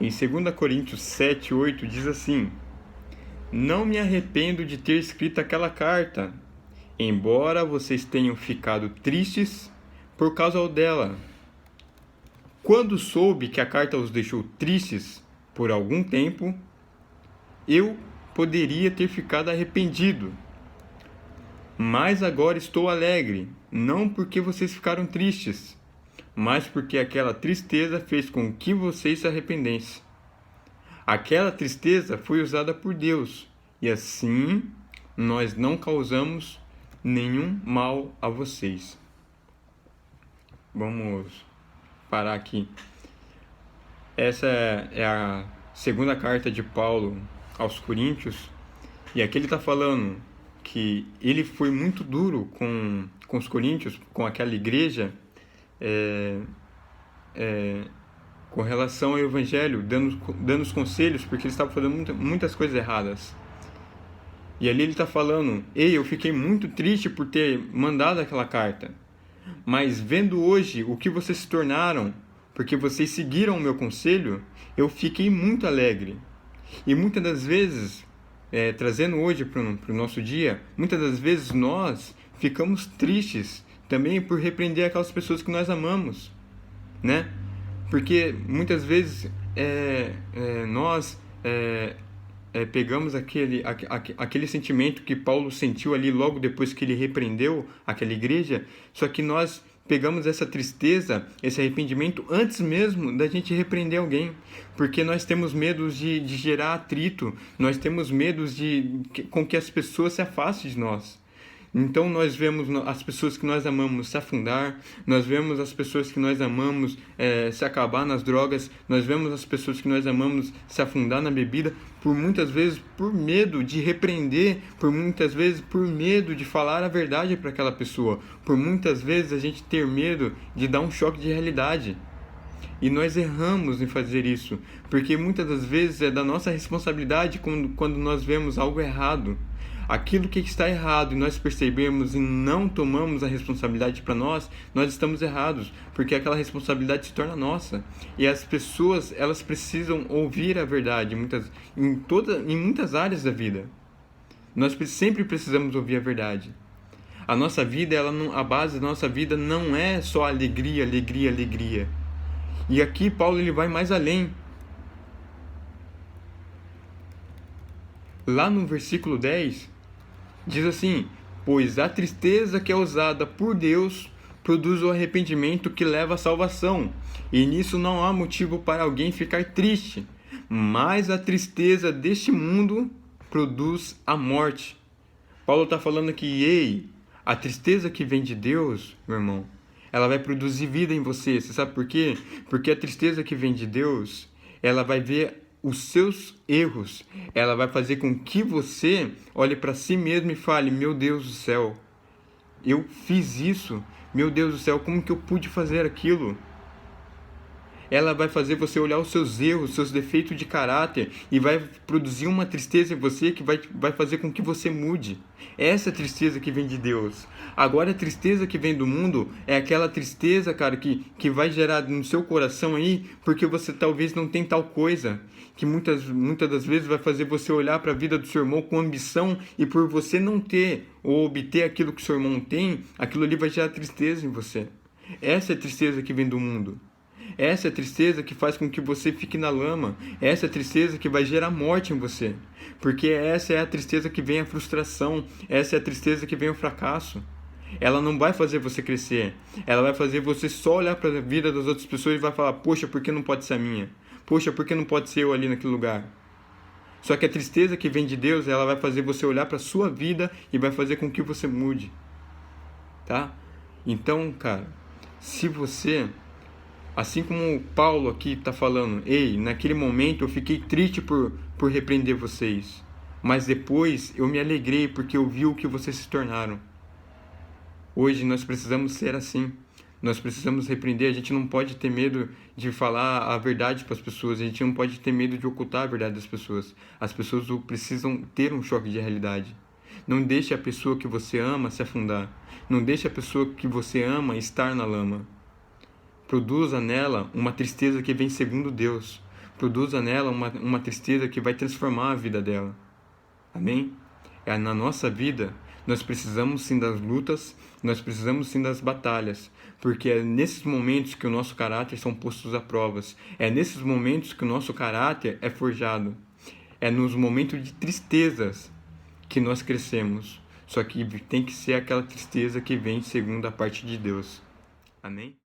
Em 2 Coríntios 7:8 diz assim: Não me arrependo de ter escrito aquela carta, embora vocês tenham ficado tristes por causa dela. Quando soube que a carta os deixou tristes por algum tempo, eu poderia ter ficado arrependido. Mas agora estou alegre, não porque vocês ficaram tristes, mas porque aquela tristeza fez com que vocês se arrependessem. Aquela tristeza foi usada por Deus, e assim nós não causamos nenhum mal a vocês. Vamos parar aqui. Essa é a segunda carta de Paulo aos Coríntios, e aqui ele está falando que ele foi muito duro com os coríntios, com aquela igreja, com relação ao evangelho, dando os conselhos, porque eles estavam fazendo muitas coisas erradas. E ali ele está falando: ei, eu fiquei muito triste por ter mandado aquela carta, mas vendo hoje o que vocês se tornaram, porque vocês seguiram o meu conselho, eu fiquei muito alegre. E muitas das vezes, trazendo hoje para o nosso dia, muitas das vezes nós ficamos tristes também por repreender aquelas pessoas que nós amamos, né? Porque muitas vezes nós pegamos aquele sentimento que Paulo sentiu ali logo depois que ele repreendeu aquela igreja, só que nós pegamos essa tristeza, esse arrependimento antes mesmo da gente repreender alguém, porque nós temos medo de gerar atrito, nós temos medo com que as pessoas se afastem de nós. Então nós vemos as pessoas que nós amamos se afundar, nós vemos as pessoas que nós amamos se acabar nas drogas, nós vemos as pessoas que nós amamos se afundar na bebida, por muitas vezes por medo de repreender, por muitas vezes por medo de falar a verdade para aquela pessoa, por muitas vezes a gente ter medo de dar um choque de realidade. E nós erramos em fazer isso, porque muitas das vezes é da nossa responsabilidade quando nós vemos algo errado. Aquilo que está errado e nós percebemos e não tomamos a responsabilidade para nós estamos errados, porque aquela responsabilidade se torna nossa. E as pessoas, elas precisam ouvir a verdade em muitas áreas da vida. Nós sempre precisamos ouvir a verdade. A nossa vida, a base da nossa vida não é só alegria, alegria, alegria. E aqui Paulo ele vai mais além. Lá no versículo 10, diz assim: pois a tristeza que é usada por Deus produz o arrependimento que leva à salvação, e nisso não há motivo para alguém ficar triste, mas a tristeza deste mundo produz a morte. Paulo está falando aqui: ei, a tristeza que vem de Deus, meu irmão, ela vai produzir vida em você. Você sabe por quê? Porque a tristeza que vem de Deus, ela vai ver os seus erros, ela vai fazer com que você olhe para si mesmo e fale: meu Deus do céu, eu fiz isso, meu Deus do céu, como que eu pude fazer aquilo? Ela vai fazer você olhar os seus erros, os seus defeitos de caráter, e vai produzir uma tristeza em você que vai fazer com que você mude. Essa é a tristeza que vem de Deus. Agora, a tristeza que vem do mundo é aquela tristeza, cara, que vai gerar no seu coração aí, porque você talvez não tem tal coisa, que muitas das vezes vai fazer você olhar para a vida do seu irmão com ambição, e por você não ter ou obter aquilo que o seu irmão tem, aquilo ali vai gerar tristeza em você. Essa é a tristeza que vem do mundo. Essa é a tristeza que faz com que você fique na lama. Essa é a tristeza que vai gerar morte em você. Porque essa é a tristeza que vem a frustração. Essa é a tristeza que vem o fracasso. Ela não vai fazer você crescer. Ela vai fazer você só olhar para a vida das outras pessoas e vai falar: poxa, por que não pode ser a minha? Poxa, por que não pode ser eu ali naquele lugar? Só que a tristeza que vem de Deus, ela vai fazer você olhar para a sua vida e vai fazer com que você mude. Tá? Então, cara, se você... Assim como Paulo aqui está falando: ei, naquele momento eu fiquei triste por repreender vocês, mas depois eu me alegrei porque eu vi o que vocês se tornaram. Hoje nós precisamos ser assim. Nós precisamos repreender. A gente não pode ter medo de falar a verdade para as pessoas. A gente não pode ter medo de ocultar a verdade das pessoas. As pessoas precisam ter um choque de realidade. Não deixe a pessoa que você ama se afundar. Não deixe a pessoa que você ama estar na lama. Produza nela uma tristeza que vem segundo Deus. produza nela uma tristeza que vai transformar a vida dela. Amém? Na nossa vida, nós precisamos sim das lutas, nós precisamos sim das batalhas, porque é nesses momentos que o nosso caráter são postos à provas, é nesses momentos que o nosso caráter é forjado, é nos momentos de tristezas que nós crescemos, só que tem que ser aquela tristeza que vem segundo a parte de Deus. Amém?